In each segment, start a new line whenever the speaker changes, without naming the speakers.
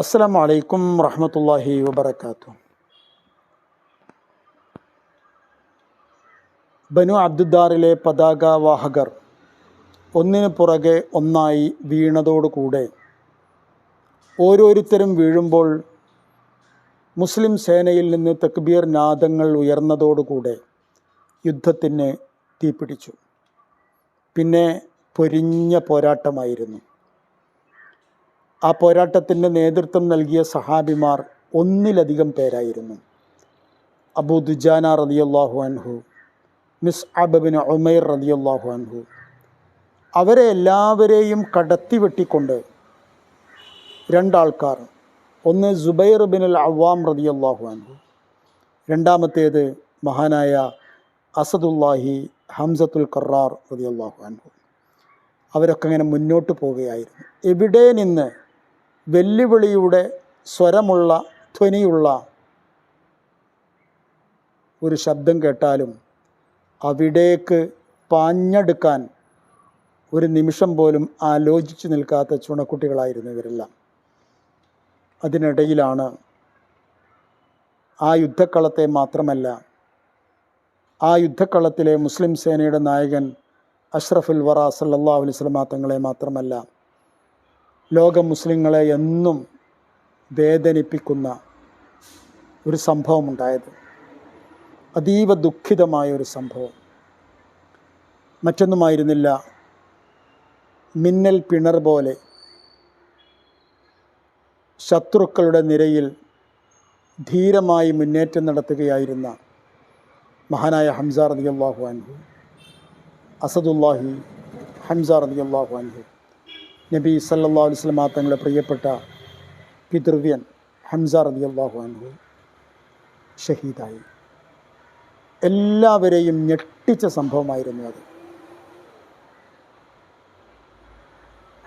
അസ്സലാമു അലൈക്കും റഹ്മത്തുള്ളാഹി വബറകാതുഹു. ബനു അബ്ദുദ്ദാറിലെ പതാകവാഹകർ ഒന്നിനു പുറകെ ഒന്നായി വീണതോടുകൂടെ ഓരോരുത്തരും വീഴുമ്പോൾ മുസ്ലിം സേനയിൽ നിന്ന് തക്ബീർ നാദങ്ങൾ ഉയർന്നതോടുകൂടെ യുദ്ധത്തിന് തീപിടിച്ചു. പിന്നെ പൊരിഞ്ഞ പോരാട്ടമായിരുന്നു. ആ പോരാട്ടത്തിന് നേതൃത്വം നൽകിയ സഹാബിമാർ ഒന്നിലധികം പേരായിരുന്നു. അബൂ ദുജാന റളിയല്ലാഹു അൻഹു, മിസ്അബ് ബിൻ ഉമൈർ റളിയല്ലാഹു അൻഹു, അവരെ എല്ലാവരെയും കടത്തിവെട്ടിക്കൊണ്ട് രണ്ടാൾക്കാർ, ഒന്ന് സുബൈർ ബിൻ അൽ അവ്വാം റളിയല്ലാഹു അൻഹു, രണ്ടാമത്തേത് മഹാനായ അസദുല്ലാഹി ഹംസത്തുൽ ഖറാർ റളിയല്ലാഹു അൻഹു. അവരൊക്കെ ഇങ്ങനെ മുന്നോട്ട് പോവുകയായിരുന്നു. എവിടെ നിന്ന് വെല്ലുവിളിയുടെ സ്വരമുള്ള ധ്വനിയുള്ള ഒരു ശബ്ദം കേട്ടാലും അവിടേക്ക് പാഞ്ഞെടുക്കാൻ ഒരു നിമിഷം പോലും ആലോചിച്ചു നിൽക്കാത്ത ചുണക്കുട്ടികളായിരുന്നു ഇവരെല്ലാം. അതിനിടയിലാണ് ആ യുദ്ധക്കളത്തെ മാത്രമല്ല, ആ യുദ്ധക്കളത്തിലെ മുസ്ലിം സേനയുടെ നായകൻ അഷ്റഫുൽ വറ സല്ലല്ലാഹു അലൈഹി വസല്ലം തങ്ങളെ മാത്രമല്ല, ലോക മുസ്ലിങ്ങളെ എന്നും വേദനിപ്പിക്കുന്ന ഒരു സംഭവം ഉണ്ടായത്. അതീവ ദുഃഖിതമായ ഒരു സംഭവം. മറ്റൊന്നുമായിരുന്നില്ല, മിന്നൽ പിണർ പോലെ ശത്രുക്കളുടെ നിരയിൽ ധീരമായി മുന്നേറ്റം നടത്തുകയായിരുന്ന മഹാനായ ഹംസ റളിയല്ലാഹു അൻഹു, അസദുല്ലാഹി ഹംസ റളിയല്ലാഹു അൻഹു, നബി സല്ലല്ലാഹു അലൈഹി വസല്ലം തങ്ങളുടെ പ്രിയപ്പെട്ട പിതൃവ്യൻ ഹംസ റളിയല്ലാഹു അൻഹു ഷഹീദായി. എല്ലാവരെയും ഞെട്ടിച്ച സംഭവമായിരുന്നു അത്.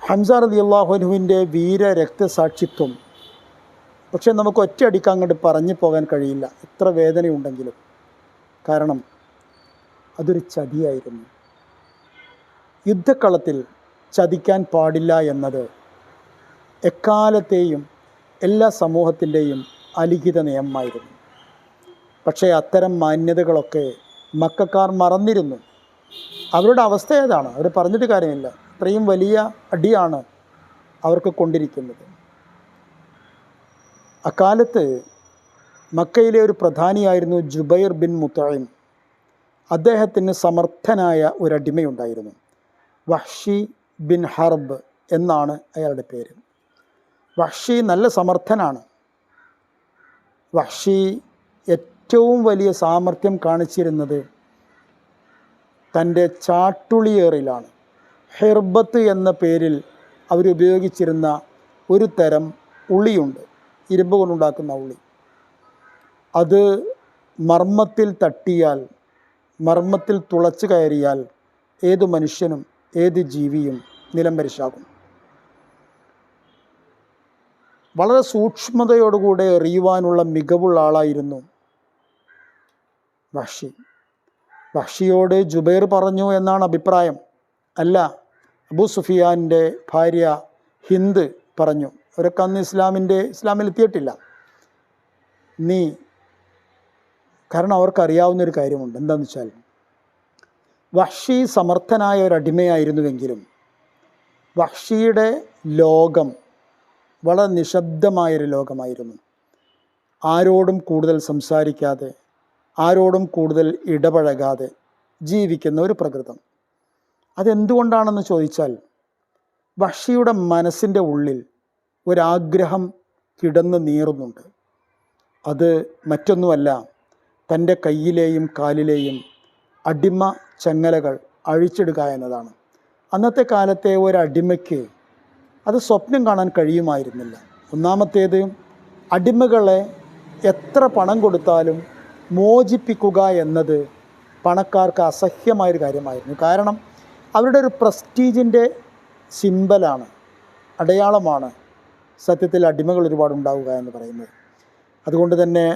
ഹംസ റളിയല്ലാഹു അൻഹുവിൻ്റെ വീര രക്തസാക്ഷിത്വം പക്ഷേ നമുക്ക് ഒറ്റയടിക്ക് അങ്ങോട്ട് പറഞ്ഞു പോകാൻ കഴിയില്ല, എത്ര വേദനയുണ്ടെങ്കിലും. കാരണം അതൊരു ചതിയായിരുന്നു. യുദ്ധക്കളത്തിൽ ചതിക്കാൻ പാടില്ല എന്നത് എക്കാലത്തെയും എല്ലാ സമൂഹത്തിൻ്റെയും അലിഖിത നിയമമായിരുന്നു. പക്ഷേ അത്തരം മാന്യതകളൊക്കെ മക്കക്കാർ മറന്നിരുന്നു. അവരുടെ അവസ്ഥ ഏതാണ്? അവർ പറഞ്ഞിട്ട് കാര്യമില്ല. ഇത്രയും വലിയ അടിയാണ് അവർക്ക് കൊണ്ടിരിക്കുന്നത്. അക്കാലത്ത് മക്കയിലെ ഒരു പ്രധാനിയായിരുന്നു ജുബൈർ ബിൻ മുത്തഇം. അദ്ദേഹത്തിന് സമർത്ഥനായ ഒരടിമയുണ്ടായിരുന്നു. വഹ്ഷി ബിൻ ഹർബ് എന്നാണ് അയാളുടെ പേര്. വഹ്ഷി നല്ല സമർത്ഥനാണ്. വഹ്ഷി ഏറ്റവും വലിയ സാമർഥ്യം കാണിച്ചിരുന്നത് തൻ്റെ ചാട്ടുളിയേറിലാണ്. ഹിർബത്ത് എന്ന പേരിൽ അവരുപയോഗിച്ചിരുന്ന ഒരു തരം ഉളിയുണ്ട്, ഇരുമ്പ് കൊണ്ടുണ്ടാക്കുന്ന ഉളി. അത് മർമ്മത്തിൽ തട്ടിയാൽ, മർമ്മത്തിൽ തുളച്ചു കയറിയാൽ ഏതു മനുഷ്യനും ഏത് ജീവിയും നിലംപരിശാകും. വളരെ സൂക്ഷ്മതയോടുകൂടെ എറിയുവാനുള്ള മികവുള്ള ആളായിരുന്നു വഹ്ഷി. വഹ്ഷിയോട് ജുബൈർ പറഞ്ഞു എന്നാണ് അഭിപ്രായം. അല്ല, അബൂ സുഫിയാൻ്റെ ഭാര്യ ഹിന്ദ് പറഞ്ഞു. അവരൊക്കെ അന്ന് ഇസ്ലാമിലെത്തിയിട്ടില്ല. കാരണം അവർക്കറിയാവുന്നൊരു കാര്യമുണ്ട്. എന്താണെന്ന് വെച്ചാൽ, വഹ്ഷി സമർത്ഥനായ ഒരടിമയായിരുന്നുവെങ്കിലും വഹ്ഷിയുടെ ലോകം വളരെ നിശബ്ദമായൊരു ലോകമായിരുന്നു. ആരോടും കൂടുതൽ സംസാരിക്കാതെ, ആരോടും കൂടുതൽ ഇടപഴകാതെ ജീവിക്കുന്ന ഒരു പ്രകൃതം. അതെന്തുകൊണ്ടാണെന്ന് ചോദിച്ചാൽ, വഹ്ഷിയുടെ മനസ്സിൻ്റെ ഉള്ളിൽ ഒരാഗ്രഹം കിടന്ന് നീറുന്നുണ്ട്. അത് മറ്റൊന്നുമല്ല, തൻ്റെ കയ്യിലെയും കാലിലെയും അടിമ ചങ്ങലകൾ അഴിച്ചെടുക്കുക എന്നതാണ്. അന്നത്തെ കാലത്തെ ഒരടിമയ്ക്ക് അത് സ്വപ്നം കാണാൻ കഴിയുമായിരുന്നില്ല. ഒന്നാമത്തേത്, അടിമകളെ എത്ര പണം കൊടുത്താലും മോചിപ്പിക്കുക എന്നത് പണക്കാർക്ക് അസഹ്യമായൊരു കാര്യമായിരുന്നു. കാരണം അവരുടെ ഒരു പ്രസ്റ്റീജിൻ്റെ സിമ്പലാണ്, അടയാളമാണ് സത്യത്തിൽ അടിമകൾ ഒരുപാടുണ്ടാവുക എന്ന് പറയുന്നത്. അതുകൊണ്ട് തന്നെ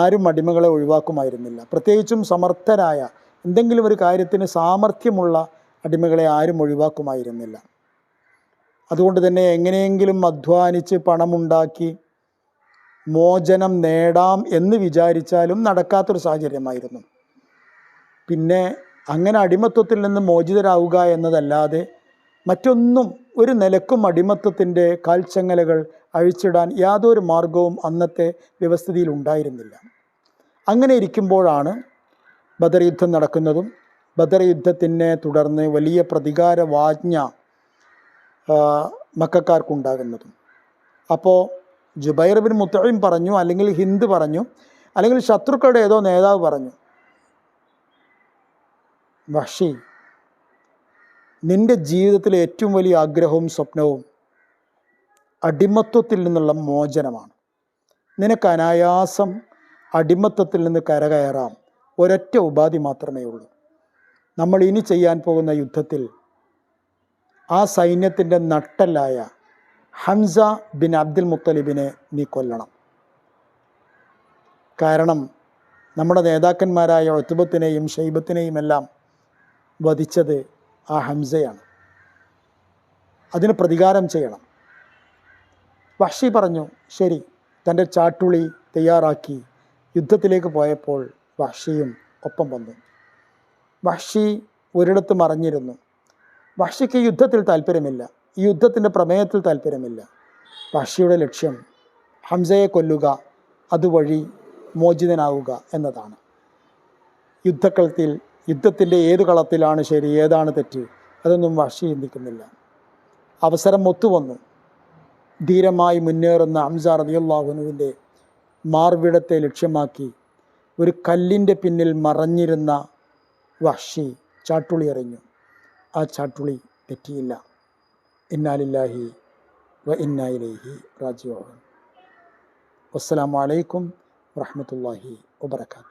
ആരും അടിമകളെ ഒഴിവാക്കുമായിരുന്നില്ല. പ്രത്യേകിച്ചും സമർത്ഥരായ, എന്തെങ്കിലും ഒരു കാര്യത്തിന് സാമർഥ്യമുള്ള അടിമകളെ ആരും ഒഴിവാക്കുമായിരുന്നില്ല. അതുകൊണ്ട് തന്നെ എങ്ങനെയെങ്കിലും അധ്വാനിച്ച് പണമുണ്ടാക്കി മോചനം നേടാം എന്ന് വിചാരിച്ചാലും നടക്കാത്തൊരു സാഹചര്യമായിരുന്നു. പിന്നെ അങ്ങനെ അടിമത്വത്തിൽ നിന്ന് മോചിതരാവുക എന്നതല്ലാതെ മറ്റൊന്നും ഒരു നിലക്കും അടിമത്വത്തിൻ്റെ കാൽച്ചങ്ങലകൾ അഴിച്ചിടാൻ യാതൊരു മാർഗവും അന്നത്തെ വ്യവസ്ഥിതിയിൽ ഉണ്ടായിരുന്നില്ല. അങ്ങനെ ഇരിക്കുമ്പോഴാണ് ബദർ യുദ്ധം നടക്കുന്നതും ബദർ യുദ്ധത്തിനെ തുടർന്ന് വലിയ പ്രതികാര വാജ്ഞ മക്കക്കാർക്കുണ്ടാകുന്നതും. അപ്പോൾ ജുബൈർ ബിൻ മുത്തഇം പറഞ്ഞു, അല്ലെങ്കിൽ ഹിന്ദ് പറഞ്ഞു, അല്ലെങ്കിൽ ശത്രുക്കളുടെ ഏതോ നേതാവ് പറഞ്ഞു, വഹ്ഷി, നിൻ്റെ ജീവിതത്തിലെ ഏറ്റവും വലിയ ആഗ്രഹവും സ്വപ്നവും അടിമത്വത്തിൽ നിന്നുള്ള മോചനമാണ്. നിനക്ക് അനായാസം അടിമത്വത്തിൽ നിന്ന് കരകയറാം. ഒരൊറ്റ ഉപാധി മാത്രമേ ഉള്ളൂ. നമ്മൾ ഇനി ചെയ്യാൻ പോകുന്ന യുദ്ധത്തിൽ ആ സൈന്യത്തിൻ്റെ നട്ടെല്ലായ ഹംസ ബിൻ അബ്ദുൽ മുത്തലിബിനെ നീ കൊല്ലണം. കാരണം നമ്മുടെ നേതാക്കന്മാരായ ഉത്ബത്തിനെയും ഷൈബത്തിനെയും എല്ലാം വധിച്ചത് ആ ഹംസയാണ്. അതിന് പ്രതികാരം ചെയ്യണം. വഹ്ഷി പറഞ്ഞു, ശരി. തൻ്റെ ചാട്ടുളി തയ്യാറാക്കി യുദ്ധത്തിലേക്ക് പോയപ്പോൾ വഹ്ഷിയും ഒപ്പം വന്നു. വഹ്ഷി ഒരിടത്ത് മറഞ്ഞിരുന്നു. വഹ്ഷിക്ക് യുദ്ധത്തിൽ താല്പര്യമില്ല, ഈ യുദ്ധത്തിൻ്റെ പ്രമേയത്തിൽ താല്പര്യമില്ല. വഹ്ഷിയുടെ ലക്ഷ്യം ഹംസയെ കൊല്ലുക, അതുവഴി മോചിതനാവുക എന്നതാണ്. യുദ്ധത്തിൻ്റെ ഏത് കളത്തിലാണ് ശരി, ഏതാണ് തെറ്റ്, അതൊന്നും വഹ്ഷി ചിന്തിക്കുന്നില്ല. അവസരം ഒത്തുവന്നു. ധീരമായി മുന്നേറുന്ന ഹംസ റളിയല്ലാഹു അൻഹുവിൻ്റെ മാർവിടത്തെ ലക്ഷ്യമാക്കി ഒരു കല്ലിൻ്റെ പിന്നിൽ മറഞ്ഞിരുന്ന വഹ്ഷി ചാട്ടുളി എറിഞ്ഞു. ആ ചാട്ടുളി തെറ്റിയില്ല. ഇന്നാ ലില്ലാഹി വ ഇന്നാ ഇലൈഹി റാജിഊൻ. വസ്സലാമു അലൈക്കും വറഹ്മത്തുള്ളാഹി വബറകാതുഹു.